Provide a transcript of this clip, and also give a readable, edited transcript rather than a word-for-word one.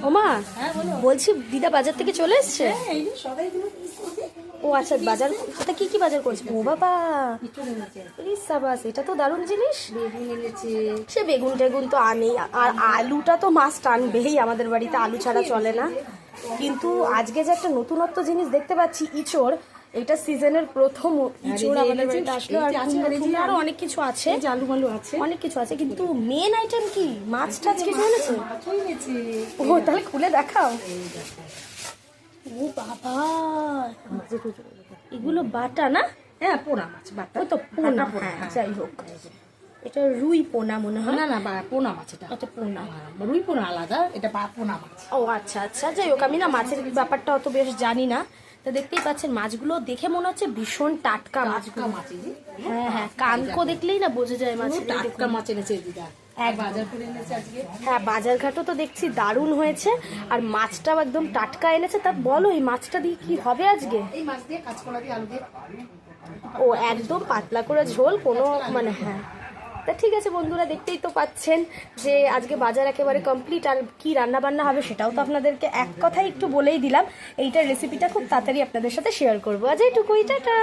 ওমা, বলছি দিদা বাজার থেকে চলে এসছে? ও আচ্ছা, বাজার কি কি বাজার করছে? ও বাবা, সাবাস, এটা তো দারুণ জিনিস। সে বেগুন টেগুন তো আনেই, আর আলুটা তো মাস্ট আনবেই, আমাদের বাড়িতে আলু ছাড়া চলে না। কিন্তু আজকে যে একটা নতুনত্ব জিনিস দেখতে পাচ্ছি, ইঁচড়, এটা সিজনের প্রথম ইঁচড় আমাদের বাড়িতে আসলো। আর আরো অনেক কিছু আছে, আলু মালু আছে, অনেক কিছু আছে, কিন্তু মেন আইটেম কি? মাছ টাছ কিছু এনেছে? ও তাহলে খুলে দেখাও। ও বাবা, এগুলো বাটা না? হ্যাঁ পোনা মাছ, বাটা তো পোনা, হ্যাঁ যাই হোক, এটা রুই পোনা মনে হয়। না না, পোনা মাছ এটা। এটা পোনা, রুই পোনা আলাদা, এটা পোনা মাছ। ও আচ্ছা আচ্ছা, যাই হোক, আমি না মাছের ব্যাপারটা অত বেশ জানি না। তো দেখতেই পাচ্ছেন মাছগুলো দেখে মনে হচ্ছে ভীষণ টাটকা মাছ। হ্যাঁ হ্যাঁ, কানকো দেখলেই না বোঝা যায় মাছ টাটকা মাছ এনেছে দিদা, বাজার করে এনেছে আজকে। হ্যাঁ, বাজার ঘাটও তো দেখছি দারুণ হয়েছে, আর মাছটাও একদম টাটকা এনেছে। তা বলো, এই মাছটা দিয়ে কি হবে আজকে? এই মাছ দিয়ে কাঁচকলা দিয়ে আলু দিয়ে। ও একদম পাতলা করে ঝোল, কোনো মানে, হ্যাঁ। তা ঠিক আছে বন্ধুরা, দেখতেই তো পাচ্ছেন যে আজকে বাজার একেবারে কমপ্লিট। আর কি রান্না বান্না হবে সেটাও তো আপনাদেরকে এক কথায় একটু বলেই দিলাম। এইটার রেসিপিটা খুব তাড়াতাড়ি আপনাদের সাথে শেয়ার করবো। আজ এইটুকুই, টাটা।